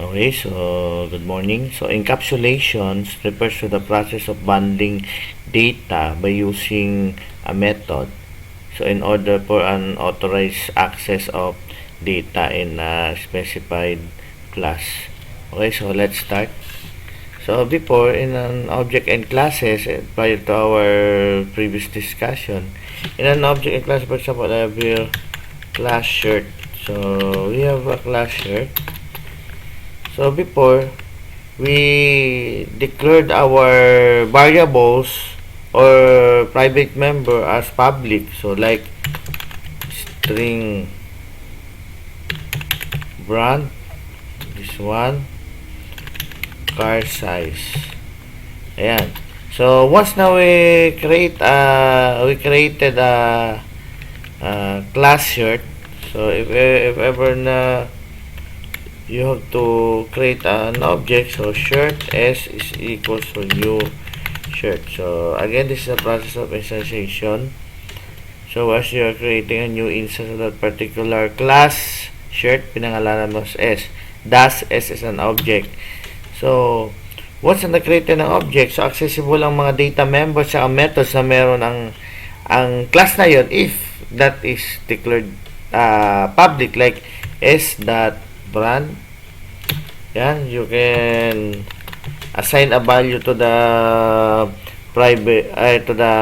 Okay, so good morning. So encapsulations refers to the process of bundling data by using a method. So in order for an authorized access of data in a specified class. Okay, so let's start. So before in an object and classes, prior to our previous discussion, in an object and class, for example, I have here class shirt. So we have a class shirt. So before, we declared our variables or private member as public. So like string brand, this one, car size. Ayan. So once na we created a class shirt. So if ever na you have to create an object. So shirt s is equals to new shirt. So again, this is a process of instantiation. So as you are creating a new instance of that particular class shirt, pinangalanan mo s. Das s is an object. So once na na-create ng object, so accessible ang mga data members sa methods na meron ang class na yon if that is declared public, like s.brand. Yan, you can assign a value to the private to the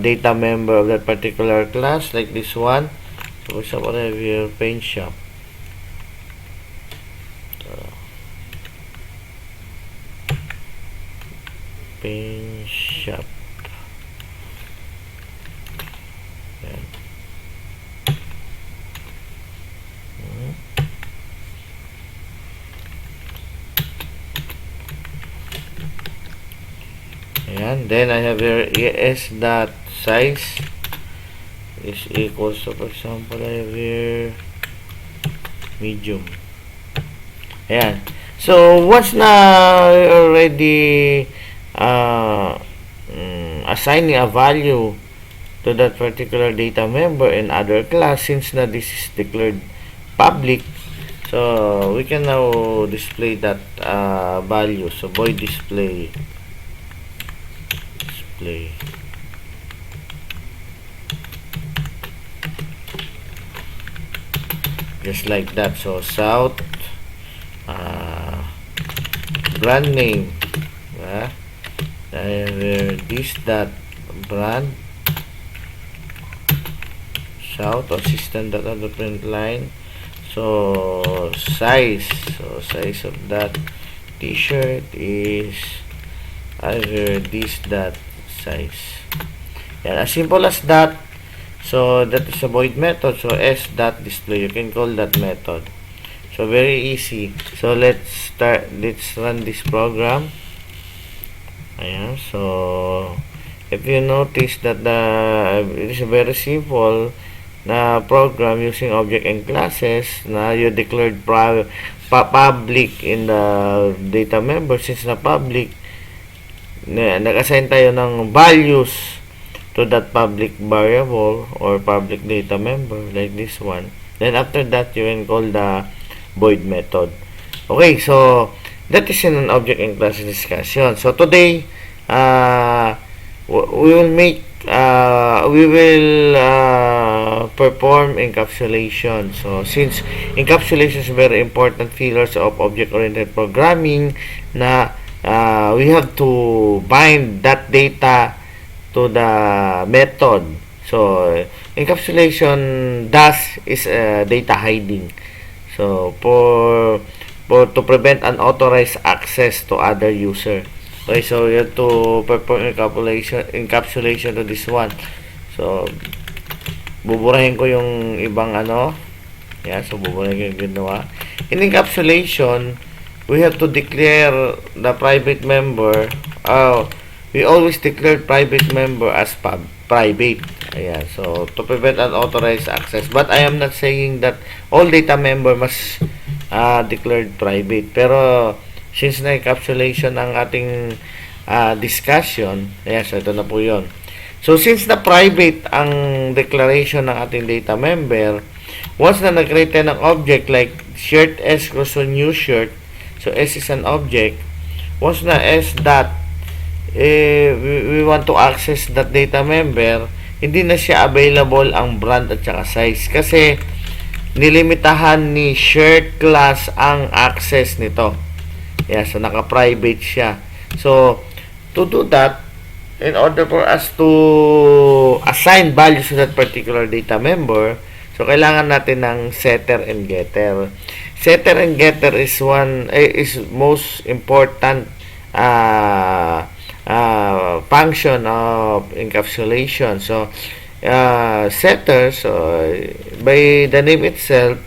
data member of that particular class, like this one. So for example, I have here paint shop. Paint shop. Yan. Ayan. Then I have here es dot size is equals to, for example, I have here medium. Ayan. So once na already assigning a value to that particular data member in other class, since na this is declared public, so we can now display that value. So void display just like that. So south brand name, this dot brand south or system dot on the print line. So size of that t-shirt is either this dot size. Yan, as simple as that. So that is a void method. So s dot display, you can call that method. So very easy. So let's run this program. Ayan. So if you notice that it is a very simple na program using object and classes na you declared public in the data member. Since na public, nag-assign tayo ng values to that public variable or public data member, like this one. Then after that, you can call the void method. Okay, so that is in an object and class discussion. So today, we will perform encapsulation. So since encapsulation is very important pillars of object-oriented programming, na we have to bind that data to the method. So encapsulation is data hiding. So to prevent unauthorized access to other user. Okay, so you have to perform encapsulation to this one. So buburahin ko yung ibang yan, so buburahin ko yung ginawa. In encapsulation, we have to declare the private member. We always declare private member as private. Ayan, so to prevent unauthorized access. But I am not saying that all data member must declared private. Pero since na encapsulation ang ating discussion, ayan, so ito na po yun. So since na private ang declaration ng ating data member, once na nag-create ng object like shirt s equals to new shirt, So, S is an object. Once na S dot, we want to access that data member, hindi na siya available ang brand at saka size. Kasi, nilimitahan ni shared class ang access nito. Yeah, so naka-private siya. So, to do that, in order for us to assign values to that particular data member, so kailangan natin ng setter and getter. Setter and getter is most important function of encapsulation. So, setter, so by the name itself,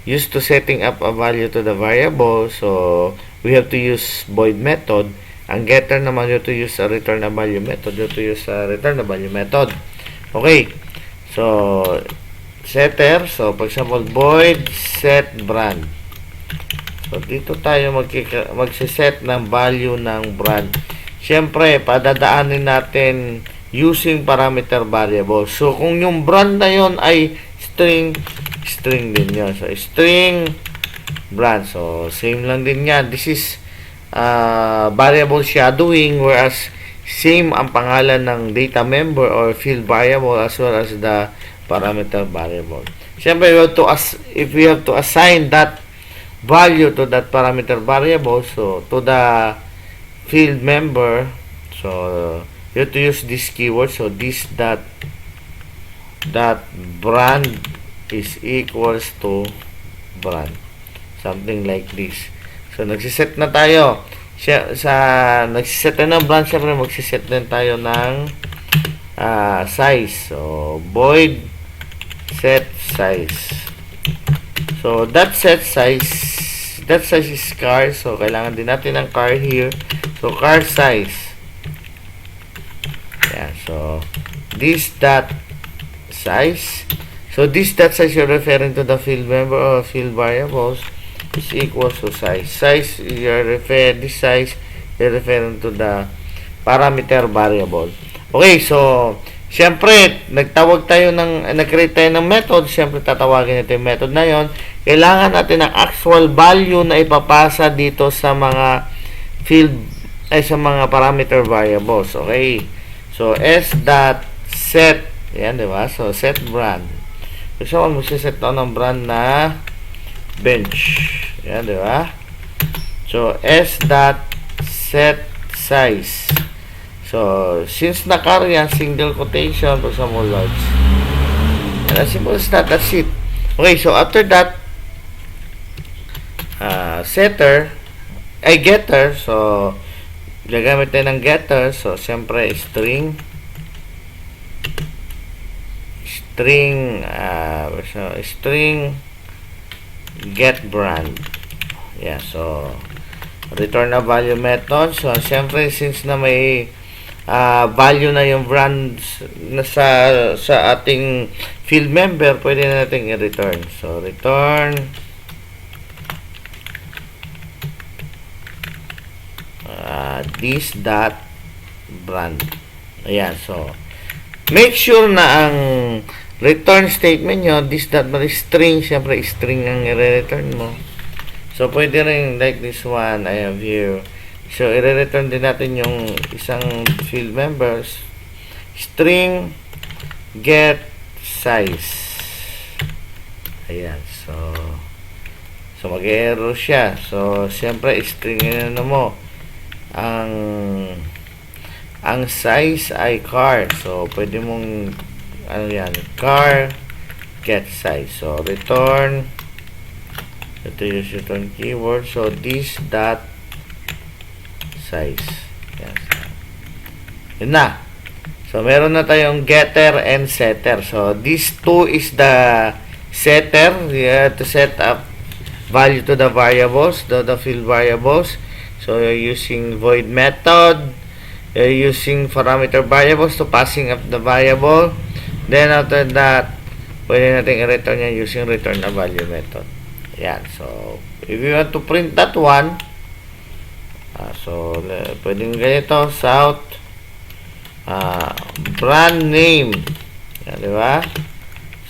used to setting up a value to the variable. So, we have to use void method. Ang getter naman, you have to use a return a value method. You have to use a return a value method. Okay. So, setter. So, for example, void set brand. So, dito tayo magsiset ng value ng brand. Siyempre, padadaanin natin using parameter variable. So, kung yung brand na yon ay string din yun. So, string brand. So, same lang din yan. This is variable shadowing, whereas same ang pangalan ng data member or field variable as well as the parameter variable. Siyempre, if we have to assign that value to that parameter variable, so to the field member, so you have to use this keyword. So this that brand is equals to brand, something like this. So nagsiset na tayo nagsiset na ng brand. Syempre magsiset din tayo ng size. So void set size. So that size is car. So kailangan din natin ng car here. So car size. Yeah, so this dot size. So this dot size, you're referring to the field member or field variables, is equals to size. Size, this size, you're referring to the parameter variable. Okay, so siyempre, nag-create tayo ng method. Siyempre, tatawagin natin yung method na yon. Kailangan natin ng actual value na ipapasa dito sa mga sa mga parameter variables. Okay, so s.set, yan, di ba? So, set brand. So, magsiset tayo ng brand na bench. Yan, di ba? So, s.set size. So, since na-carry yan, single quotation for some more large. And as simple as that, that's it. Okay, so after that, getter. So, gagamit tayo ng getter. So, siyempre, string get brand. Yeah, so return a value method. So siyempre, since na may value na yung brand na sa ating field member, pwede na natin i-return. So return this dot brand. Ayan, so make sure na ang return statement nyo, this dot string, siyempre string ang i-return mo. So, pwede rin like this one I have here. So, i-return din natin yung isang field members. String get size. Ayan, so mag-error siya. So, siyempre, string na mo. Ang size ay car. So, pwede mong car get size. So, return, ito yung return keyword. So, this dot size. Yes. Yun na. So, meron na tayong getter and setter. So, this two is the setter. You have to set up value to the variables, the field variables. So, you're using void method. You're using parameter variables to passing up the variable. Then, after that, pwede natin i-return yan using return a value method. Yan. So, if you want to print that one, so, pwedeng ganito, south, brand name. Yan, di ba?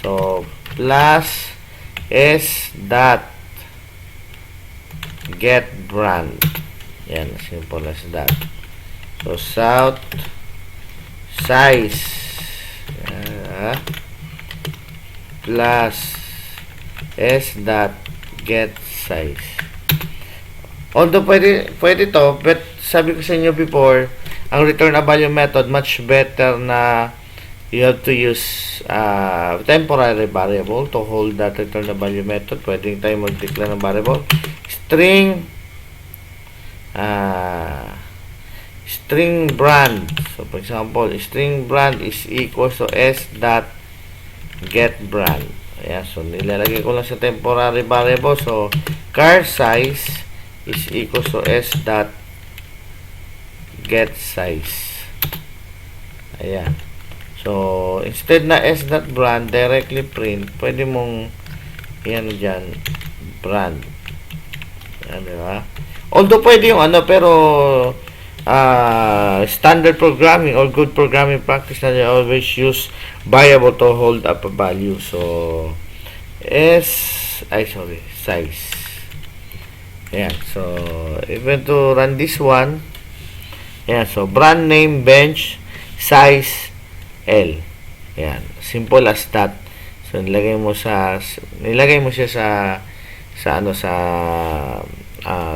So, plus s dot get brand. Yan, simple as that. So, south size plus s dot get size. Although pwede to, but sabi ko sa inyo before, ang return a value method much better na you have to use temporary variable to hold that return a value method. Pwedeng tayo mag-declare ng variable string string brand. So for example, string brand is equals to s dot get brand. Ayan, so nilalagay ko lang sa temporary variable. So car size is equals to s dot get size. Ayan. So instead na s dot brand directly print, pwede mong yan dyan brand. Ayan, diba? Although pwede yung pero standard programming or good programming practice na they always use variable to hold up a value. So size. Ayan. So even to run this one, ayan. So brand name bench size L. Ayan. Simple as that. So nilagay mo siya sa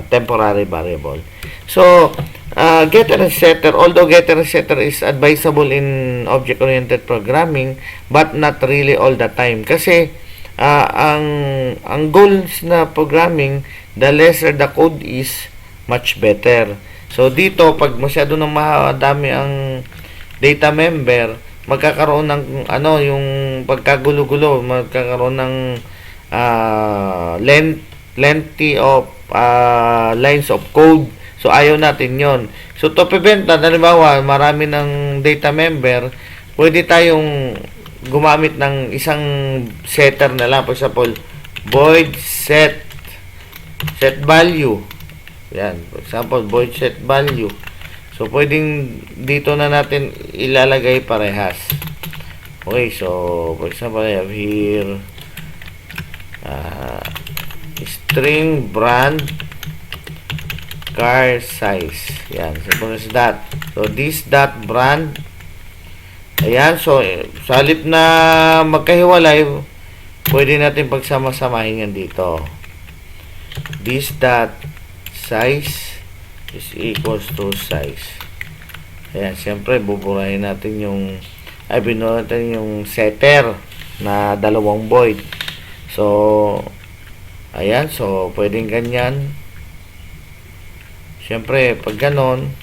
temporary variable. So getter and setter, although getter and setter is advisable in object-oriented programming, but not really all the time. Kasi ang goals na programming, the lesser the code is, much better. So dito, pag masyado nang madami ang data member, magkakaroon ng yung pagkagulo-gulo, magkakaroon ng lengthy of lines of code. So ayaw natin yon. So to prevent that, halimbawa marami ng data member, pwede tayong gumamit ng isang setter na lang. For example, void set value. Yan, for example, void set value. So pwedeng dito na natin ilalagay parehas. Okay, so for example, I have here string brand car size. Yan, simple as that. So this dot brand. Ayan, so sa halip na magkahiwalay, pwede natin pagsama-samahin yan dito. This dot size is equals to size. Ayan, siyempre buburahin natin binuo natin yung setter na dalawang void. So ayan, so pwedeng ganyan. Siyempre, pag ganon,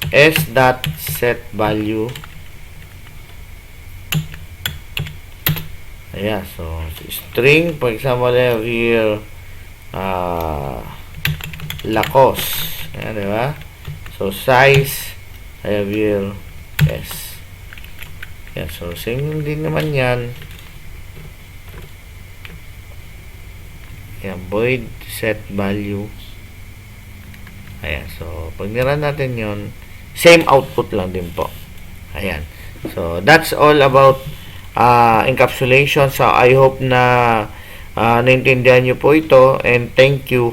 s dot set value. Ayan, so string, for example, here Lacoste. Ayan, diba? So size, I have here s. Ayan, so same din naman yan. Ayan, void set value. Ayan, so pag nirun natin yon, same output lang din po. Ayan, so that's all about encapsulation. So I hope na naintindihan nyo po ito, and thank you.